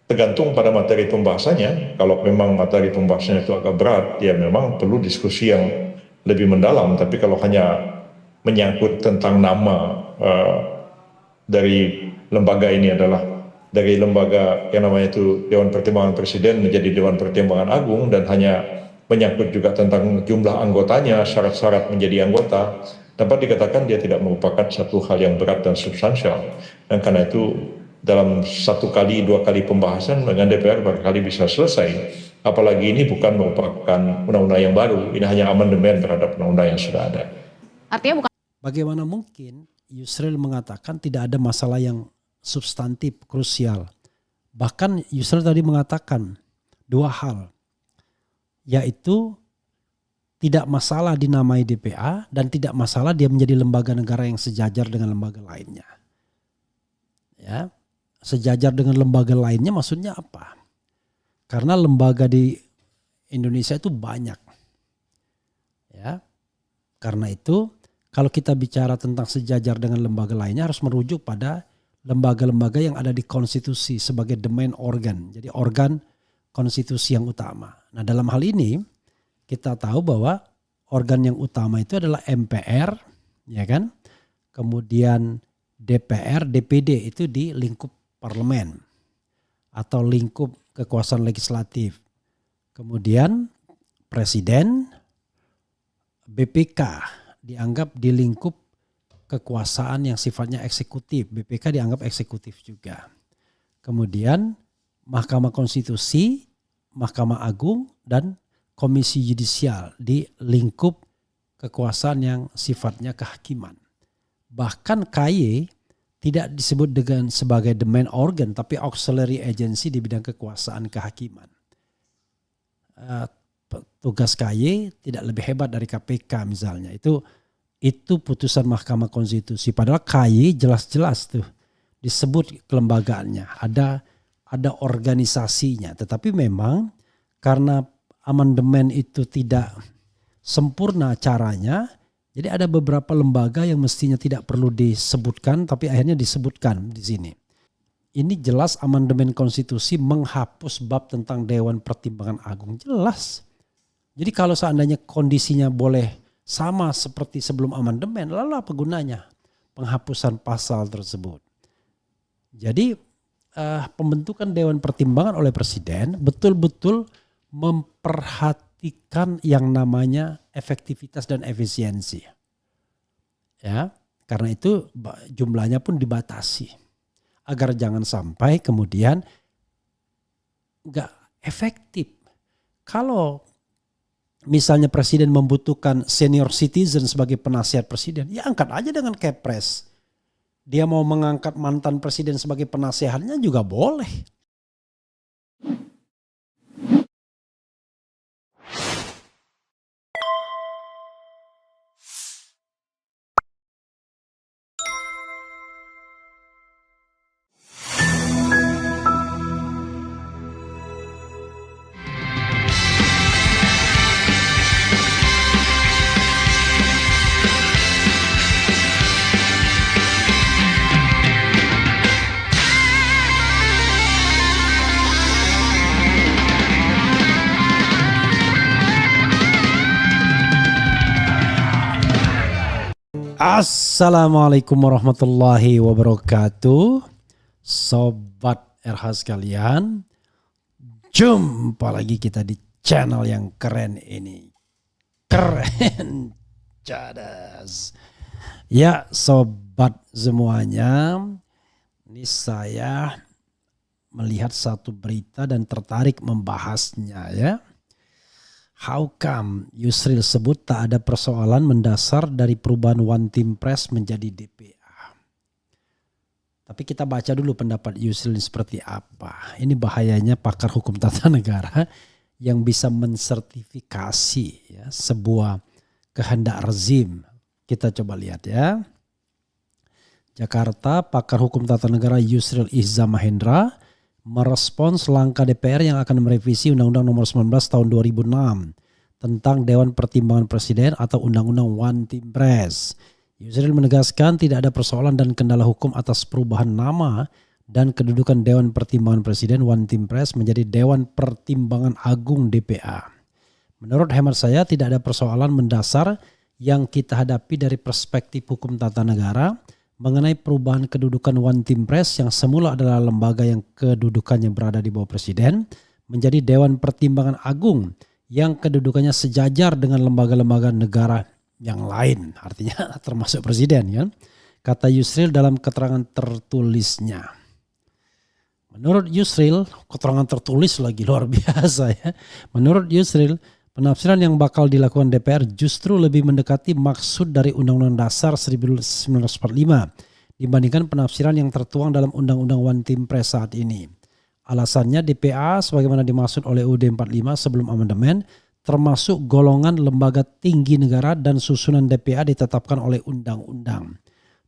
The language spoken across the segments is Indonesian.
tergantung pada materi pembahasannya. Kalau memang materi pembahasannya itu agak berat, ya memang perlu diskusi yang lebih mendalam. Tapi kalau hanya menyangkut tentang nama dari lembaga ini adalah dari lembaga yang namanya itu Dewan Pertimbangan Presiden menjadi Dewan Pertimbangan Agung, dan hanya menyangkut juga tentang jumlah anggotanya, syarat-syarat menjadi anggota, dapat dikatakan dia tidak merupakan satu hal yang berat dan substansial. Dan karena itu dalam 1 kali 2 kali pembahasan dengan DPR barangkali bisa selesai. Apalagi ini bukan merupakan undang-undang yang baru, ini hanya amandemen terhadap undang-undang yang sudah ada. Artinya bukan. Bagaimana mungkin Yusril mengatakan tidak ada masalah yang substantif, krusial. Bahkan Yusril tadi mengatakan 2 hal, yaitu tidak masalah dinamai DPA dan tidak masalah dia menjadi lembaga negara yang sejajar dengan lembaga lainnya. Ya, sejajar dengan lembaga lainnya maksudnya apa? Karena lembaga di Indonesia itu banyak. Ya. Karena itu kalau kita bicara tentang sejajar dengan lembaga lainnya harus merujuk pada lembaga-lembaga yang ada di konstitusi sebagai the main organ. Jadi organ konstitusi yang utama. Nah, dalam hal ini kita tahu bahwa organ yang utama itu adalah MPR, ya kan? Kemudian DPR, DPD itu di lingkup parlemen atau lingkup kekuasaan legislatif. Kemudian presiden, BPK dianggap di lingkup kekuasaan yang sifatnya eksekutif. BPK dianggap eksekutif juga. Kemudian Mahkamah Konstitusi, Mahkamah Agung, dan Komisi Yudisial di lingkup kekuasaan yang sifatnya kehakiman. Bahkan KY tidak disebut dengan sebagai the main organ, tapi auxiliary agency di bidang kekuasaan kehakiman. Tugas KY tidak lebih hebat dari KPK misalnya. Itu putusan Mahkamah Konstitusi. Padahal KY jelas-jelas tuh disebut kelembagaannya. Ada organisasinya. Tetapi memang karena amandemen itu tidak sempurna caranya, jadi ada beberapa lembaga yang mestinya tidak perlu disebutkan, tapi akhirnya disebutkan di sini. Ini jelas amandemen konstitusi menghapus bab tentang Dewan Pertimbangan Agung. Jelas. Jadi kalau seandainya kondisinya boleh sama seperti sebelum amandemen, lalu apa gunanya penghapusan pasal tersebut? Jadi pembentukan Dewan Pertimbangan oleh Presiden betul-betul memperhatikan yang namanya efektivitas dan efisiensi. Ya, karena itu jumlahnya pun dibatasi agar jangan sampai kemudian nggak efektif. Kalau misalnya presiden membutuhkan senior citizen sebagai penasihat presiden, ya angkat aja dengan Kepres. Dia mau mengangkat mantan presiden sebagai penasihatnya juga boleh. Assalamualaikum warahmatullahi wabarakatuh. Sobat RH sekalian, jumpa lagi kita di channel yang keren ini. Keren cadas. Ya sobat semuanya, ini saya melihat satu berita dan tertarik membahasnya ya. How come Yusril sebut tak ada persoalan mendasar dari perubahan One Team Press menjadi DPA. Tapi kita baca dulu pendapat Yusril seperti apa. Ini bahayanya pakar hukum tata negara yang bisa mensertifikasi ya, sebuah kehendak rezim. Kita coba lihat ya. Jakarta, pakar hukum tata negara Yusril Ihza Mahendra merespons langkah DPR yang akan merevisi Undang-Undang Nomor 19 Tahun 2006 tentang Dewan Pertimbangan Presiden atau Undang-Undang One Team Press. Yusril menegaskan tidak ada persoalan dan kendala hukum atas perubahan nama dan kedudukan Dewan Pertimbangan Presiden One Team Press menjadi Dewan Pertimbangan Agung DPA. Menurut hemat saya tidak ada persoalan mendasar yang kita hadapi dari perspektif hukum tata negara mengenai perubahan kedudukan One Team Press yang semula adalah lembaga yang kedudukannya berada di bawah Presiden menjadi Dewan Pertimbangan Agung yang kedudukannya sejajar dengan lembaga-lembaga negara yang lain, artinya termasuk Presiden, ya. Kata Yusril dalam keterangan tertulisnya. Menurut Yusril, keterangan tertulis lagi luar biasa, ya. Menurut Yusril, penafsiran yang bakal dilakukan DPR justru lebih mendekati maksud dari Undang-Undang Dasar 1945 dibandingkan penafsiran yang tertuang dalam Undang-Undang One Team Press saat ini. Alasannya DPA sebagaimana dimaksud oleh UUD 45 sebelum amandemen termasuk golongan lembaga tinggi negara dan susunan DPA ditetapkan oleh undang-undang.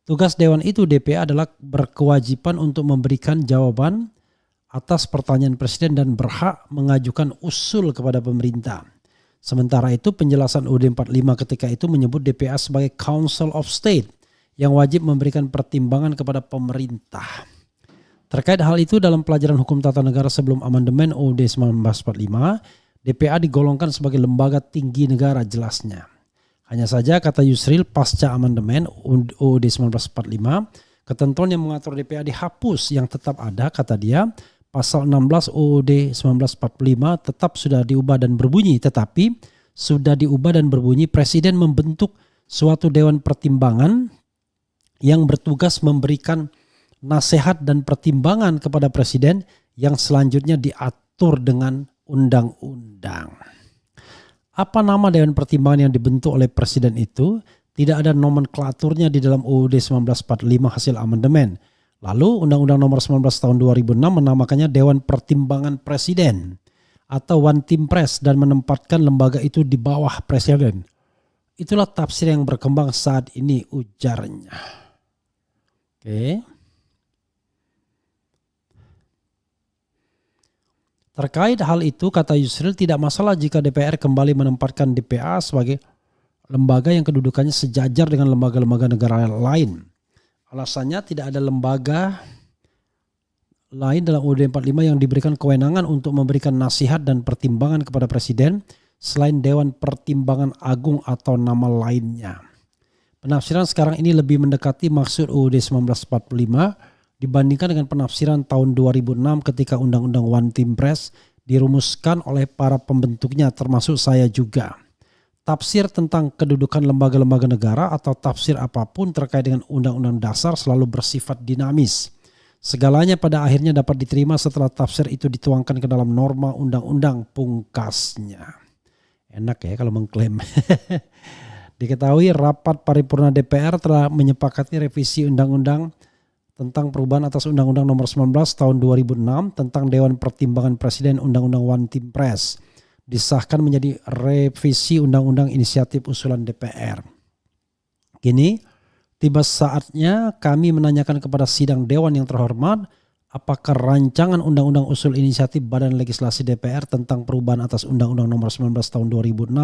Tugas Dewan itu DPA adalah berkewajiban untuk memberikan jawaban atas pertanyaan Presiden dan berhak mengajukan usul kepada pemerintah. Sementara itu penjelasan UUD 45 ketika itu menyebut DPA sebagai Council of State yang wajib memberikan pertimbangan kepada pemerintah. Terkait hal itu dalam pelajaran hukum tata negara sebelum amandemen UUD 1945, DPA digolongkan sebagai lembaga tinggi negara jelasnya. Hanya saja kata Yusril pasca amandemen UUD 1945, ketentuan yang mengatur DPA dihapus, yang tetap ada kata dia pasal 16 UUD 1945 tetap sudah diubah dan berbunyi, tetapi sudah diubah dan berbunyi Presiden membentuk suatu Dewan Pertimbangan yang bertugas memberikan nasihat dan pertimbangan kepada Presiden yang selanjutnya diatur dengan undang-undang. Apa nama Dewan Pertimbangan yang dibentuk oleh Presiden itu? Tidak ada nomenklaturnya di dalam UUD 1945 hasil amandemen. Lalu Undang-Undang Nomor 19 Tahun 2006 menamakannya Dewan Pertimbangan Presiden atau One Team Press dan menempatkan lembaga itu di bawah Presiden. Itulah tafsir yang berkembang saat ini, ujarnya. Oke. Terkait hal itu, kata Yusril, tidak masalah jika DPR kembali menempatkan DPA sebagai lembaga yang kedudukannya sejajar dengan lembaga-lembaga negara lain. Alasannya tidak ada lembaga lain dalam UUD 45 yang diberikan kewenangan untuk memberikan nasihat dan pertimbangan kepada Presiden selain Dewan Pertimbangan Agung atau nama lainnya. Penafsiran sekarang ini lebih mendekati maksud UUD 1945 dibandingkan dengan penafsiran tahun 2006 ketika Undang-Undang One Team Press dirumuskan oleh para pembentuknya termasuk saya juga. Tafsir tentang kedudukan lembaga-lembaga negara atau tafsir apapun terkait dengan Undang-Undang Dasar selalu bersifat dinamis. Segalanya pada akhirnya dapat diterima setelah tafsir itu dituangkan ke dalam norma undang-undang pungkasnya. Enak ya kalau mengklaim. Diketahui rapat paripurna DPR telah menyepakati revisi undang-undang tentang perubahan atas Undang-Undang Nomor 19 Tahun 2006 tentang Dewan Pertimbangan Presiden Undang-Undang One Team Press disahkan menjadi revisi Undang-Undang Inisiatif Usulan DPR. Kini tiba saatnya kami menanyakan kepada sidang Dewan yang terhormat apakah rancangan Undang-Undang Usul Inisiatif Badan Legislasi DPR tentang perubahan atas Undang-Undang Nomor 19 Tahun 2006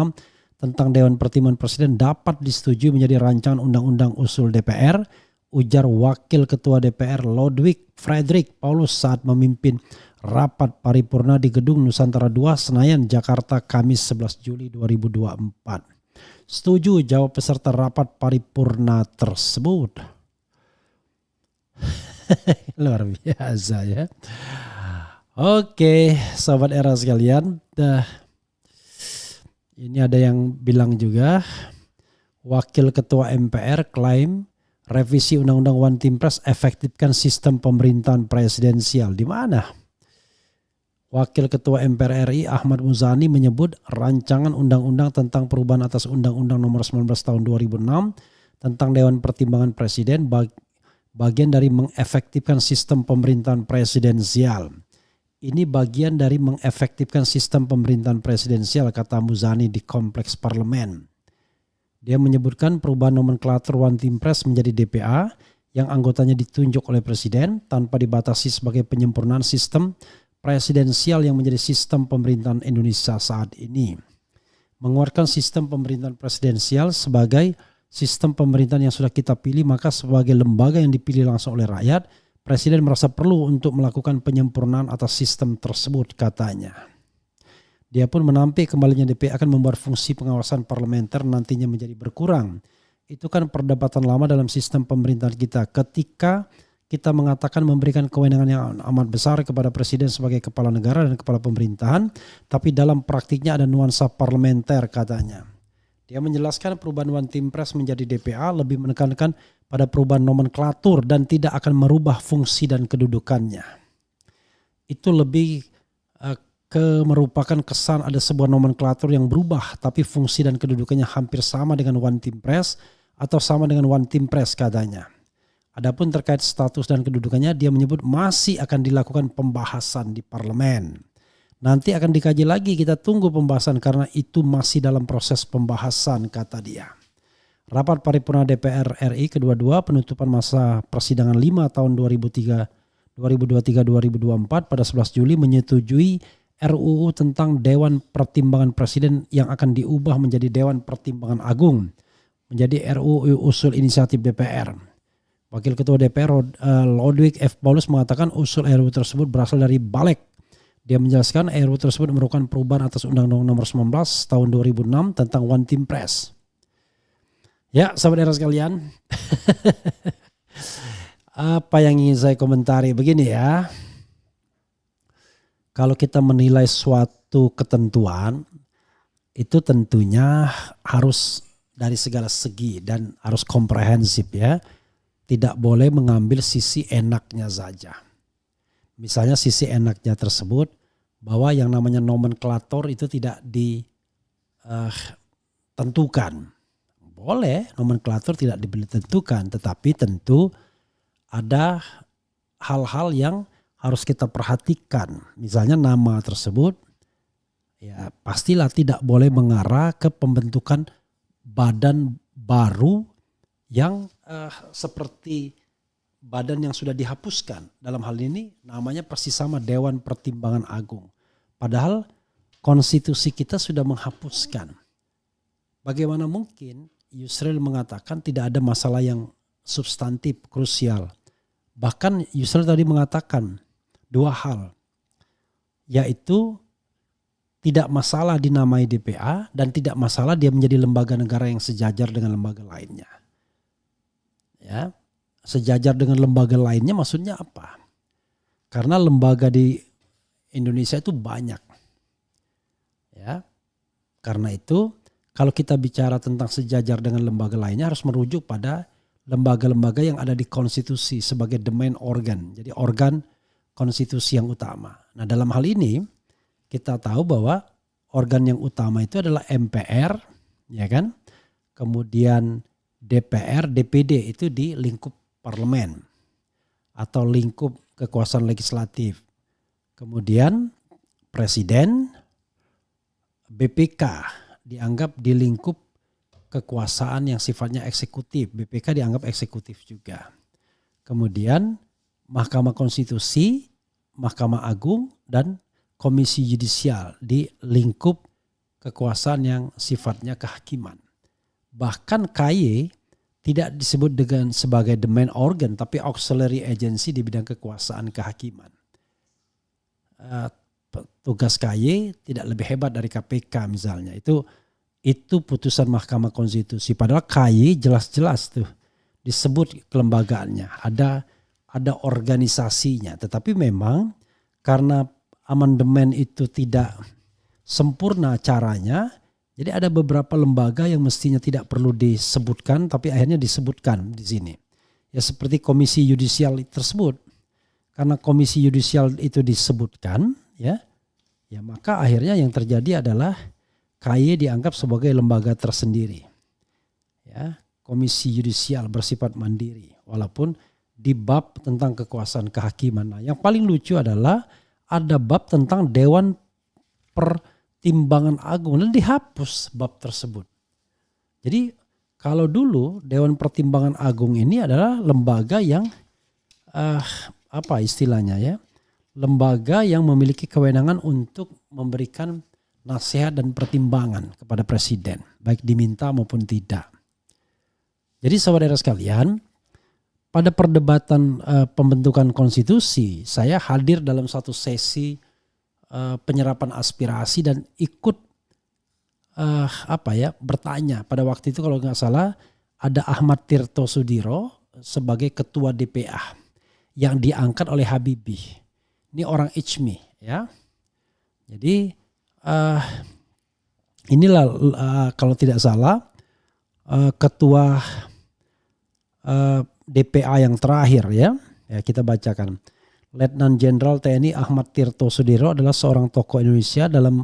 tentang Dewan Pertimbangan Presiden dapat disetujui menjadi rancangan Undang-Undang Usul DPR, ujar Wakil Ketua DPR Ludwig Frederick Paulus saat memimpin rapat paripurna di Gedung Nusantara II, Senayan, Jakarta, Kamis 11 Juli 2024. Setuju, jawab peserta rapat paripurna tersebut. Luar biasa ya. Oke, sahabat era sekalian. Ini ada yang bilang juga, Wakil Ketua MPR klaim revisi Undang-Undang One Team Press efektifkan sistem pemerintahan presidensial. Di mana? Wakil Ketua MPR RI Ahmad Muzani menyebut rancangan undang-undang tentang perubahan atas Undang-Undang Nomor 19 Tahun 2006 tentang Dewan Pertimbangan Presiden bagian dari mengefektifkan sistem pemerintahan presidensial. Ini bagian dari mengefektifkan sistem pemerintahan presidensial, kata Muzani di Kompleks Parlemen. Dia menyebutkan perubahan nomenklatur One Team Press menjadi DPA yang anggotanya ditunjuk oleh Presiden tanpa dibatasi sebagai penyempurnaan sistem presidensial yang menjadi sistem pemerintahan Indonesia saat ini. Mengeluarkan sistem pemerintahan presidensial sebagai sistem pemerintahan yang sudah kita pilih, maka sebagai lembaga yang dipilih langsung oleh rakyat, Presiden merasa perlu untuk melakukan penyempurnaan atas sistem tersebut, katanya. Dia pun menampik kembalinya DPR akan membuat fungsi pengawasan parlementer nantinya menjadi berkurang. Itu kan perdebatan lama dalam sistem pemerintahan kita. Ketika kita mengatakan memberikan kewenangan yang amat besar kepada presiden sebagai kepala negara dan kepala pemerintahan, tapi dalam praktiknya ada nuansa parlementer, katanya. Dia menjelaskan perubahan One Team Press menjadi DPA lebih menekankan pada perubahan nomenklatur dan tidak akan merubah fungsi dan kedudukannya. Itu lebih merupakan kesan ada sebuah nomenklatur yang berubah, tapi fungsi dan kedudukannya hampir sama dengan One Team Press atau sama dengan One Team Press, katanya. Adapun terkait status dan kedudukannya, dia menyebut masih akan dilakukan pembahasan di parlemen. Nanti akan dikaji lagi, kita tunggu pembahasan karena itu masih dalam proses pembahasan, kata dia. Rapat paripurna DPR RI kedua-dua penutupan masa persidangan 5 tahun 2023-2024 pada 11 Juli menyetujui RUU tentang Dewan Pertimbangan Presiden yang akan diubah menjadi Dewan Pertimbangan Agung menjadi RUU usul inisiatif DPR. Wakil Ketua DPR Lodwig F. Paulus mengatakan usul RUU tersebut berasal dari Balik. Dia menjelaskan RUU tersebut merupakan perubahan atas Undang-Undang Nomor 19 tahun 2006 tentang One Team Press. Ya, sahabat era sekalian, apa yang ingin saya komentari begini ya. Kalau kita menilai suatu ketentuan, itu tentunya harus dari segala segi dan harus komprehensif ya. Tidak boleh mengambil sisi enaknya saja. Misalnya sisi enaknya tersebut bahwa yang namanya nomenklatur itu tidak ditentukan. Boleh nomenklatur tidak ditentukan, tetapi tentu ada hal-hal yang harus kita perhatikan. Misalnya nama tersebut ya pastilah tidak boleh mengarah ke pembentukan badan baru yang seperti badan yang sudah dihapuskan. Dalam hal ini namanya persis sama Dewan Pertimbangan Agung. Padahal konstitusi kita sudah menghapuskan. Bagaimana mungkin Yusril mengatakan tidak ada masalah yang substantif, krusial. Bahkan Yusril tadi mengatakan dua hal. Yaitu tidak masalah dinamai DPA dan tidak masalah dia menjadi lembaga negara yang sejajar dengan lembaga lainnya. Ya. Sejajar dengan lembaga lainnya maksudnya apa? Karena lembaga di Indonesia itu banyak. Ya. Karena itu kalau kita bicara tentang sejajar dengan lembaga lainnya harus merujuk pada lembaga-lembaga yang ada di konstitusi sebagai the main organ. Jadi organ konstitusi yang utama. Nah, dalam hal ini kita tahu bahwa organ yang utama itu adalah MPR, ya kan? Kemudian DPR, DPD itu di lingkup parlemen atau lingkup kekuasaan legislatif. Kemudian presiden, BPK dianggap di lingkup kekuasaan yang sifatnya eksekutif. BPK dianggap eksekutif juga. Kemudian Mahkamah Konstitusi, Mahkamah Agung, dan Komisi Yudisial di lingkup kekuasaan yang sifatnya kehakiman. Bahkan KY tidak disebut dengan sebagai the main organ, tapi auxiliary agency di bidang kekuasaan kehakiman. Tugas KY tidak lebih hebat dari KPK misalnya. Itu putusan Mahkamah Konstitusi. Padahal KY jelas-jelas tuh disebut kelembagaannya. Ada organisasinya. Tetapi memang karena amandemen itu tidak sempurna caranya, jadi ada beberapa lembaga yang mestinya tidak perlu disebutkan tapi akhirnya disebutkan di sini. Ya seperti Komisi Yudisial tersebut. Karena Komisi Yudisial itu disebutkan ya maka akhirnya yang terjadi adalah KY dianggap sebagai lembaga tersendiri. Ya, Komisi Yudisial bersifat mandiri walaupun di bab tentang kekuasaan kehakiman. Nah, yang paling lucu adalah ada bab tentang Dewan Pertimbangan Agung dan dihapus bab tersebut. Jadi kalau dulu Dewan Pertimbangan Agung ini adalah lembaga yang apa istilahnya ya? Lembaga yang memiliki kewenangan untuk memberikan nasihat dan pertimbangan kepada presiden, baik diminta maupun tidak. Jadi saudara sekalian, pada perdebatan pembentukan konstitusi, saya hadir dalam satu sesi penyerapan aspirasi dan ikut bertanya. Pada waktu itu kalau nggak salah ada Ahmad Tirto Sudiro sebagai ketua DPA yang diangkat oleh Habibie. Ini orang ICMI ya. Jadi inilah kalau tidak salah ketua DPA yang terakhir ya kita bacakan. Letnan Jenderal TNI Ahmad Tirto Sudiro adalah seorang tokoh Indonesia dalam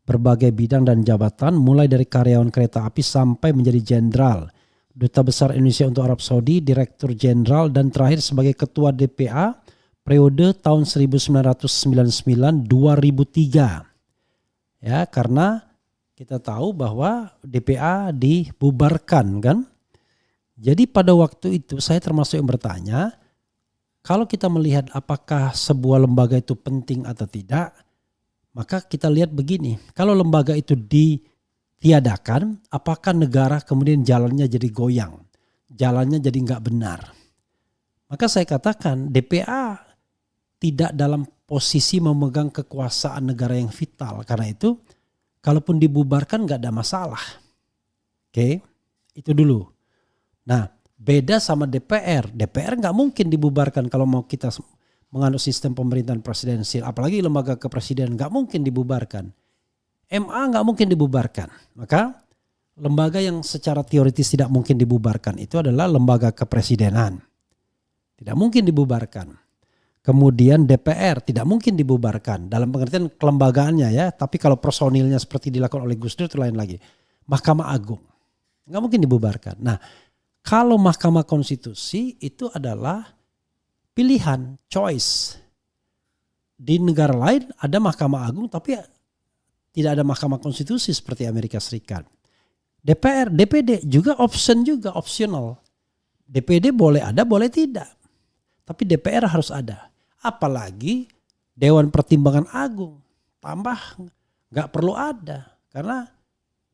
berbagai bidang dan jabatan, mulai dari karyawan kereta api sampai menjadi jenderal, Duta Besar Indonesia untuk Arab Saudi, Direktur Jenderal, dan terakhir sebagai Ketua DPA periode tahun 1999-2003. Ya, karena kita tahu bahwa DPA dibubarkan kan. Jadi pada waktu itu saya termasuk yang bertanya, kalau kita melihat apakah sebuah lembaga itu penting atau tidak, maka kita lihat begini, kalau lembaga itu ditiadakan, apakah negara kemudian jalannya jadi goyang, jalannya jadi nggak benar. Maka saya katakan DPA tidak dalam posisi memegang kekuasaan negara yang vital, karena itu kalaupun dibubarkan nggak ada masalah. Oke, itu dulu. Nah, beda sama DPR. DPR nggak mungkin dibubarkan kalau mau kita menganut sistem pemerintahan presidensial. Apalagi lembaga kepresiden nggak mungkin dibubarkan. MA nggak mungkin dibubarkan. Maka lembaga yang secara teoritis tidak mungkin dibubarkan itu adalah lembaga kepresidenan. Tidak mungkin dibubarkan. Kemudian DPR tidak mungkin dibubarkan dalam pengertian kelembagaannya ya. Tapi kalau personilnya seperti dilakukan oleh Gus Dur itu lain lagi. Mahkamah Agung nggak mungkin dibubarkan. Nah, kalau Mahkamah Konstitusi itu adalah pilihan, choice. Di negara lain ada Mahkamah Agung tapi tidak ada Mahkamah Konstitusi seperti Amerika Serikat. DPR, DPD juga optional. DPD boleh ada, boleh tidak. Tapi DPR harus ada. Apalagi Dewan Pertimbangan Agung. Tambah gak perlu ada. Karena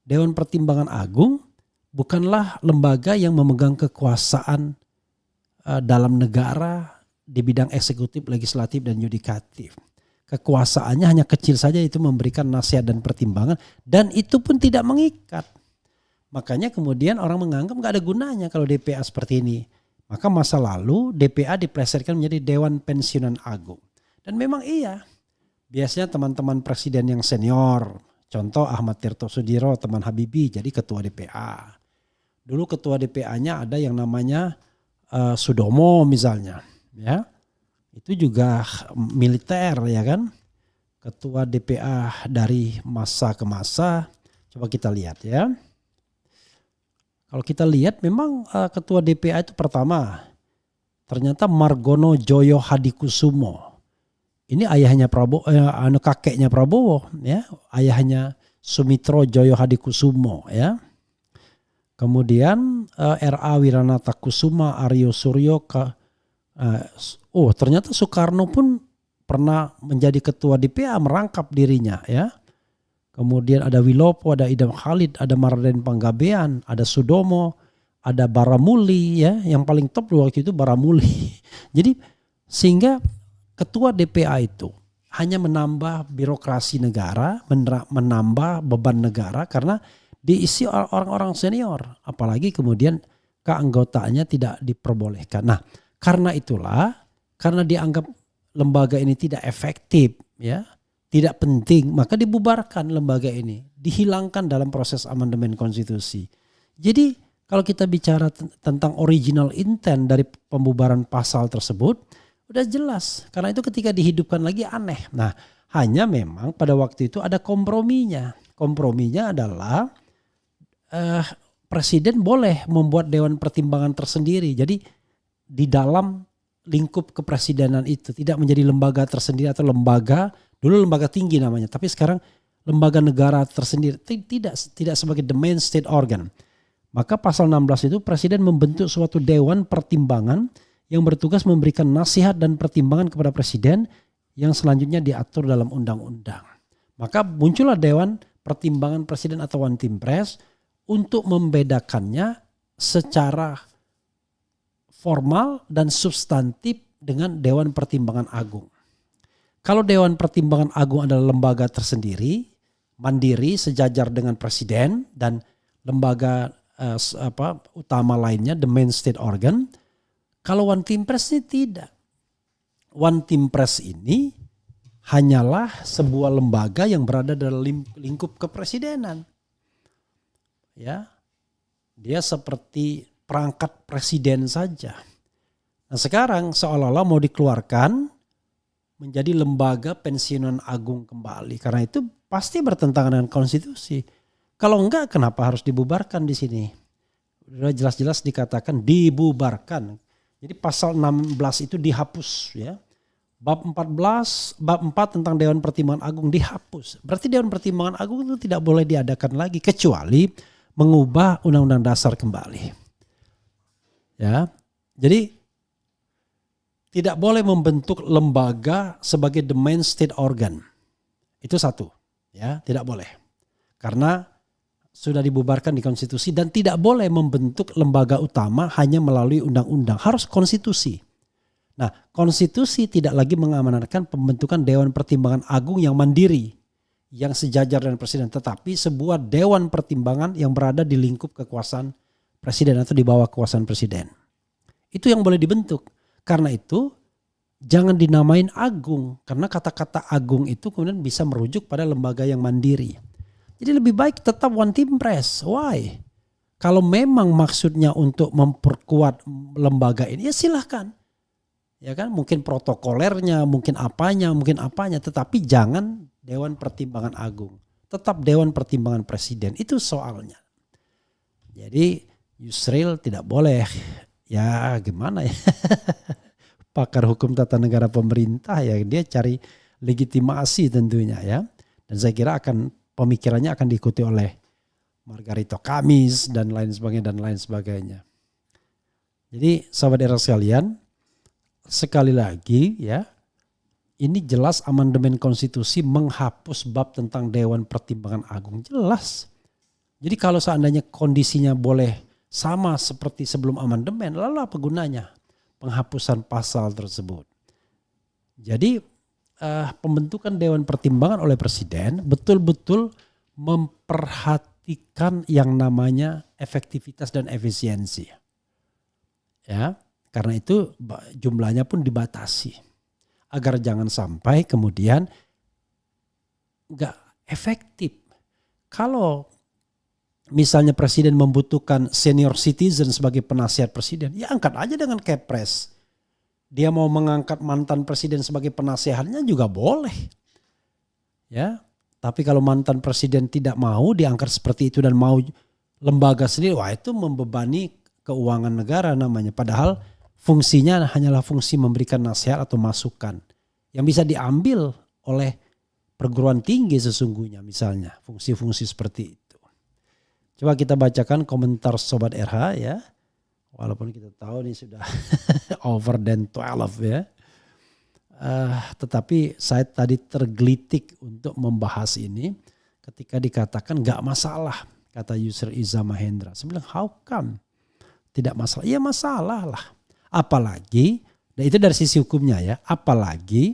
Dewan Pertimbangan Agung bukanlah lembaga yang memegang kekuasaan dalam negara di bidang eksekutif, legislatif, dan yudikatif. Kekuasaannya hanya kecil saja, itu memberikan nasihat dan pertimbangan, dan itu pun tidak mengikat. Makanya kemudian orang menganggap gak ada gunanya kalau DPA seperti ini. Maka masa lalu DPA diplesetkan menjadi Dewan Pensiunan Agung. Dan memang iya, biasanya teman-teman presiden yang senior, contoh Ahmad Tirto Sudiro, teman Habibie, jadi ketua DPA. Dulu ketua DPA-nya ada yang namanya Sudomo misalnya, ya. Itu juga militer ya kan. Ketua DPA dari masa ke masa. Coba kita lihat ya. Kalau kita lihat memang ketua DPA itu pertama ternyata Margono Joyo Hadikusumo. Ini ayahnya Prabowo, kakeknya Prabowo ya, ayahnya Sumitro Joyo Hadikusumo ya. Kemudian R.A. Wiranata Kusuma, Aryo Suryo, ternyata Soekarno pun pernah menjadi ketua DPA, merangkap dirinya ya. Kemudian ada Wilopo, ada Idam Khalid, ada Marden Panggabean, ada Sudomo, ada Baramuli ya, yang paling top waktu itu Baramuli. Jadi sehingga ketua DPA itu hanya menambah birokrasi negara, menambah beban negara karena diisi orang-orang senior, apalagi kemudian keanggotaannya tidak diperbolehkan. Nah, karena itulah, karena dianggap lembaga ini tidak efektif, ya, tidak penting, maka dibubarkan lembaga ini, dihilangkan dalam proses amandemen konstitusi. Jadi kalau kita bicara tentang original intent dari pembubaran pasal tersebut, udah jelas. Karena itu ketika dihidupkan lagi aneh. Nah, hanya memang pada waktu itu ada komprominya. Komprominya adalah presiden boleh membuat dewan pertimbangan tersendiri. Jadi di dalam lingkup kepresidenan itu tidak menjadi lembaga tersendiri atau lembaga, dulu lembaga tinggi namanya, tapi sekarang lembaga negara tersendiri, tidak sebagai the main state organ. Maka pasal 16 itu presiden membentuk suatu dewan pertimbangan yang bertugas memberikan nasihat dan pertimbangan kepada presiden yang selanjutnya diatur dalam undang-undang. Maka muncullah dewan pertimbangan presiden atau One Team Press untuk membedakannya secara formal dan substantif dengan Dewan Pertimbangan Agung. Kalau Dewan Pertimbangan Agung adalah lembaga tersendiri, mandiri, sejajar dengan presiden dan lembaga utama lainnya, the main state organ. Kalau One Team Press ini tidak. One Team Press ini hanyalah sebuah lembaga yang berada dalam lingkup kepresidenan. Ya, dia seperti perangkat presiden saja. Nah sekarang seolah-olah mau dikeluarkan menjadi lembaga pensiunan agung kembali. Karena itu pasti bertentangan dengan konstitusi. Kalau enggak kenapa harus dibubarkan di sini? Sudah jelas-jelas dikatakan dibubarkan. Jadi pasal 16 itu dihapus ya. Bab 14, bab 4 tentang Dewan Pertimbangan Agung dihapus. Berarti Dewan Pertimbangan Agung itu tidak boleh diadakan lagi kecuali mengubah Undang-Undang Dasar kembali. Ya. Jadi tidak boleh membentuk lembaga sebagai the main state organ. Itu satu, ya, tidak boleh. Karena sudah dibubarkan di konstitusi dan tidak boleh membentuk lembaga utama hanya melalui undang-undang, harus konstitusi. Nah, konstitusi tidak lagi mengamanatkan pembentukan Dewan Pertimbangan Agung yang mandiri, yang sejajar dengan presiden, tetapi sebuah Dewan Pertimbangan yang berada di lingkup kekuasaan presiden atau di bawah kekuasaan presiden. Itu yang boleh dibentuk. Karena itu jangan dinamain agung. Karena kata-kata agung itu kemudian bisa merujuk pada lembaga yang mandiri. Jadi lebih baik tetap One Team Press. Why? Kalau memang maksudnya untuk memperkuat lembaga ini ya silahkan. Ya kan, mungkin protokolernya, mungkin apanya. Tetapi jangan Dewan Pertimbangan Agung. Tetap Dewan Pertimbangan Presiden. Itu soalnya. Jadi Yusril tidak boleh. Ya gimana ya. Pakar hukum tata negara pemerintah ya, dia cari legitimasi tentunya ya. Dan saya kira pemikirannya akan diikuti oleh Margarito Kamis dan lain sebagainya. Jadi sahabat era sekalian, sekali lagi ya, ini jelas amandemen konstitusi menghapus bab tentang Dewan Pertimbangan Agung, jelas. Jadi kalau seandainya kondisinya boleh sama seperti sebelum amandemen, lalu apa gunanya penghapusan pasal tersebut? Jadi pembentukan Dewan Pertimbangan oleh Presiden betul-betul memperhatikan yang namanya efektivitas dan efisiensi. Ya, karena itu jumlahnya pun dibatasi agar jangan sampai kemudian nggak efektif. Kalau misalnya presiden membutuhkan senior citizen sebagai penasihat presiden, ya angkat aja dengan Kepres. Dia mau mengangkat mantan presiden sebagai penasehatnya juga boleh. Ya, tapi kalau mantan presiden tidak mau diangkat seperti itu dan mau lembaga sendiri, wah itu membebani keuangan negara namanya. Padahal fungsinya hanyalah fungsi memberikan nasihat atau masukan yang bisa diambil oleh perguruan tinggi sesungguhnya misalnya, fungsi-fungsi seperti itu. Coba kita bacakan komentar Sobat RH ya. Walaupun kita tahu ini sudah over than 12 ya. Tetapi saya tadi tergelitik untuk membahas ini ketika dikatakan gak masalah. Kata Yusril Iza Mahendra. Saya bilang how come? Tidak masalah. Ya masalah lah. Apalagi, dan itu dari sisi hukumnya ya. Apalagi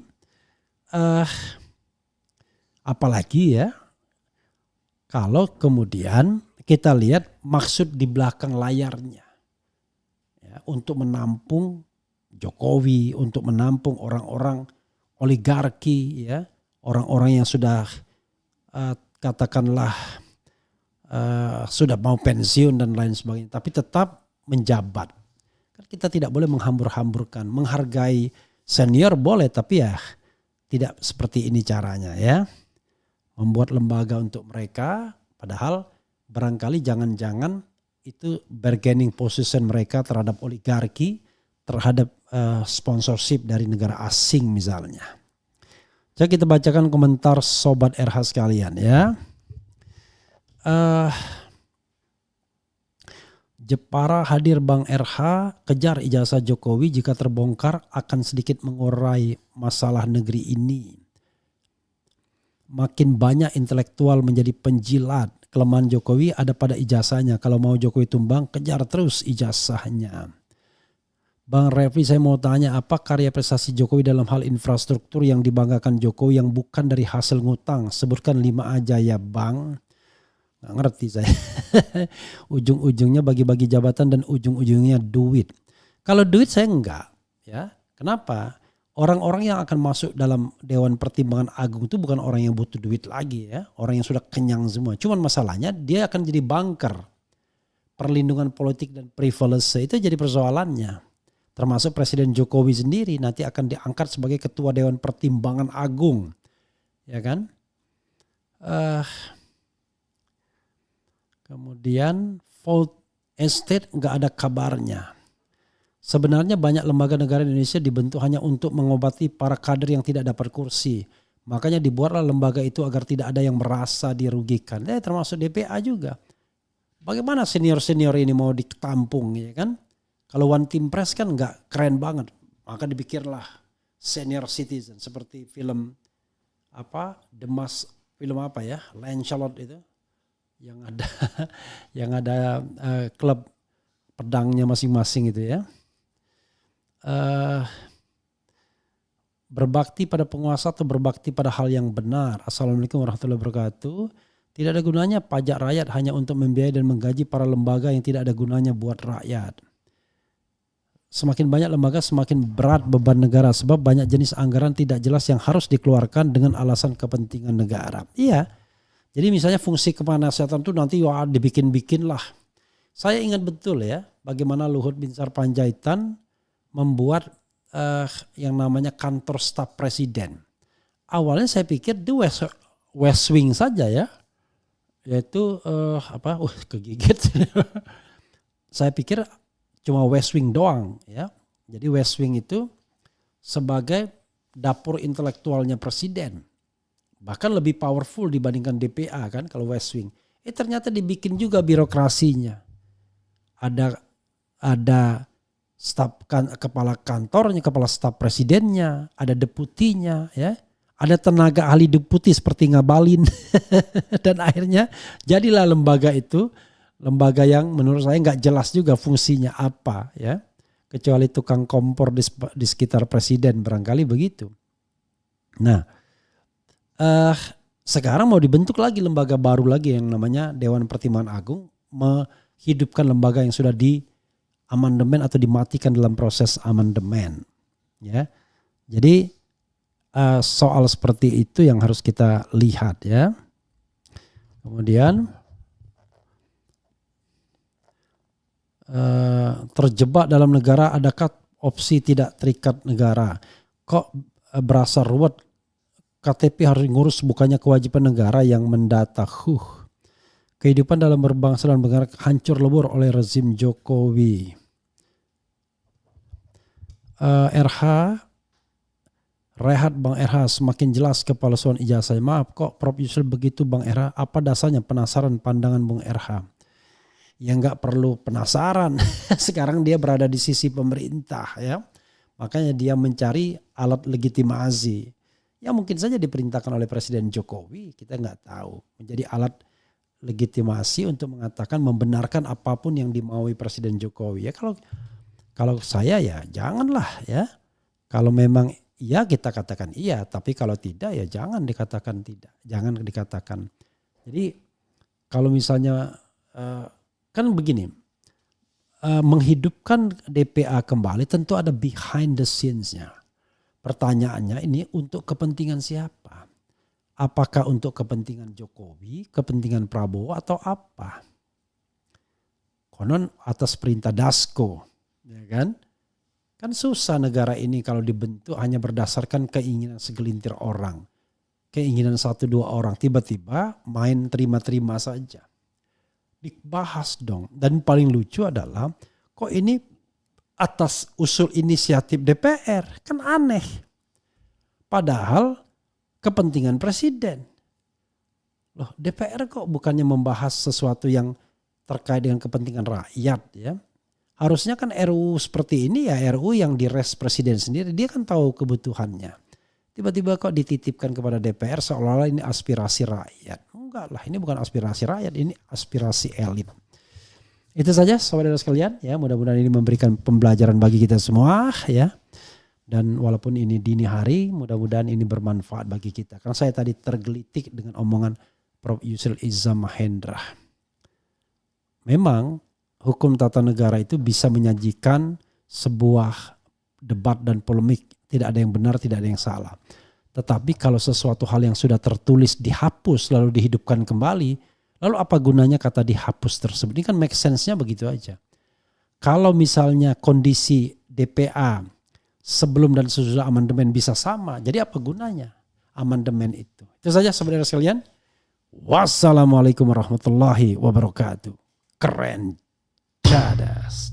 ya kalau kemudian kita lihat maksud di belakang layarnya ya, untuk menampung Jokowi, untuk menampung orang-orang oligarki, ya, orang-orang yang sudah katakanlah sudah mau pensiun dan lain sebagainya, tapi tetap menjabat. Kan kita tidak boleh menghambur-hamburkan, menghargai senior boleh, tapi ya tidak seperti ini caranya ya, membuat lembaga untuk mereka, padahal barangkali jangan-jangan itu bargaining position mereka terhadap oligarki, terhadap sponsorship dari negara asing misalnya. Jadi kita bacakan komentar Sobat RH sekalian ya. Jepara hadir Bang RH, kejar ijazah Jokowi jika terbongkar akan sedikit mengurai masalah negeri ini. Makin banyak intelektual menjadi penjilat. Kelemahan Jokowi ada pada ijazahnya. Kalau mau Jokowi tumbang, kejar terus ijazahnya. Bang Refli, saya mau tanya, apa karya prestasi Jokowi dalam hal infrastruktur yang dibanggakan Jokowi yang bukan dari hasil ngutang? Sebutkan 5 aja ya Bang. Nggak ngerti saya. Ujung-ujungnya bagi-bagi jabatan dan ujung-ujungnya duit. Kalau duit saya enggak. Ya, kenapa? Orang-orang yang akan masuk dalam Dewan Pertimbangan Agung itu bukan orang yang butuh duit lagi ya. Orang yang sudah kenyang semua. Cuman masalahnya dia akan jadi banker. Perlindungan politik dan privilege itu jadi persoalannya. Termasuk Presiden Jokowi sendiri nanti akan diangkat sebagai Ketua Dewan Pertimbangan Agung. Ya kan? Kemudian Vault Estate nggak ada kabarnya. Sebenarnya banyak lembaga negara Indonesia dibentuk hanya untuk mengobati para kader yang tidak dapat kursi. Makanya dibuatlah lembaga itu agar tidak ada yang merasa dirugikan. Termasuk DPA juga. Bagaimana senior-senior ini mau ditampung ya kan? Kalau One Team Press kan nggak keren banget. Maka dipikirlah senior citizen seperti film film apa ya? Lancelot itu. Yang ada klub pedangnya masing-masing itu ya. Berbakti pada penguasa atau berbakti pada hal yang benar. Assalamualaikum warahmatullahi wabarakatuh. Tidak ada gunanya pajak rakyat hanya untuk membiayai dan menggaji para lembaga yang tidak ada gunanya buat rakyat. Semakin banyak lembaga semakin berat beban negara sebab banyak jenis anggaran tidak jelas yang harus dikeluarkan dengan alasan kepentingan negara. Iya. Jadi misalnya fungsi kepenasiatan itu nanti dibikin-bikin lah. Saya ingat betul ya bagaimana Luhut Binsar Panjaitan membuat yang namanya kantor staf presiden. Awalnya saya pikir di West Wing saja ya. Yaitu kegigit. Saya pikir cuma West Wing doang ya. Jadi West Wing itu sebagai dapur intelektualnya presiden. Bahkan lebih powerful dibandingkan DPA kan kalau West Wing. Ternyata dibikin juga birokrasinya. Ada staf kepala kantornya, kepala staf presidennya, ada deputinya ya. Ada tenaga ahli deputi seperti Ngabalin. Dan akhirnya jadilah lembaga itu. Lembaga yang menurut saya nggak jelas juga fungsinya apa ya. Kecuali tukang kompor di sekitar presiden barangkali begitu. Nah sekarang mau dibentuk lagi lembaga baru lagi yang namanya Dewan Pertimbangan Agung. Menghidupkan lembaga yang sudah di amandemen atau dimatikan dalam proses amandemen. Ya. Jadi soal seperti itu yang harus kita lihat ya. Kemudian terjebak dalam negara, adakah opsi tidak terikat negara? Kok berasa ruwet? KTP harus ngurus, bukannya kewajiban negara yang mendata. Kehidupan dalam berbangsa dan bernegara hancur lebur oleh rezim Jokowi. Rehat Bang RH, semakin jelas kepalsuan ijazah. Maaf kok Prof Yusril begitu Bang RH, apa dasarnya? Penasaran pandangan Bang RH. Ya nggak perlu penasaran. Sekarang dia berada di sisi pemerintah ya. Makanya dia mencari alat legitimasi. Ya mungkin saja diperintahkan oleh Presiden Jokowi. Kita nggak tahu. Menjadi alat legitimasi untuk mengatakan membenarkan apapun yang dimaui Presiden Jokowi. Ya kalau saya ya janganlah ya. Kalau memang iya kita katakan iya. Tapi kalau tidak ya jangan dikatakan tidak. Jangan dikatakan. Jadi kalau misalnya kan begini, menghidupkan DPA kembali tentu ada behind the scenes-nya. Pertanyaannya ini untuk kepentingan siapa? Apakah untuk kepentingan Jokowi, kepentingan Prabowo atau apa? Konon atas perintah Dasko, ya kan? Kan susah negara ini kalau dibentuk hanya berdasarkan keinginan segelintir orang. Keinginan 1-2 orang, tiba-tiba main terima-terima saja. Dibahas dong. Dan paling lucu adalah kok ini atas usul inisiatif DPR. Kan aneh. Padahal kepentingan presiden. Loh, DPR kok bukannya membahas sesuatu yang terkait dengan kepentingan rakyat ya. Harusnya kan RUU seperti ini ya RUU yang dires presiden sendiri. Dia kan tahu kebutuhannya. Tiba-tiba kok dititipkan kepada DPR seolah-olah ini aspirasi rakyat. Enggak lah, ini bukan aspirasi rakyat, ini aspirasi elit. Itu saja saudara sekalian ya, mudah-mudahan ini memberikan pembelajaran bagi kita semua ya. Dan walaupun ini dini hari, mudah-mudahan ini bermanfaat bagi kita. Karena saya tadi tergelitik dengan omongan Prof. Yusril Iza Mahendra. Memang hukum tata negara itu bisa menyajikan sebuah debat dan polemik. Tidak ada yang benar, tidak ada yang salah. Tetapi kalau sesuatu hal yang sudah tertulis dihapus lalu dihidupkan kembali, lalu apa gunanya kata dihapus tersebut? Ini kan make sense-nya begitu aja. Kalau misalnya kondisi DPA sebelum dan sesudah amandemen bisa sama, jadi apa gunanya amandemen itu? Itu saja saudara sekalian. Wassalamualaikum warahmatullahi wabarakatuh. Keren. Cadas.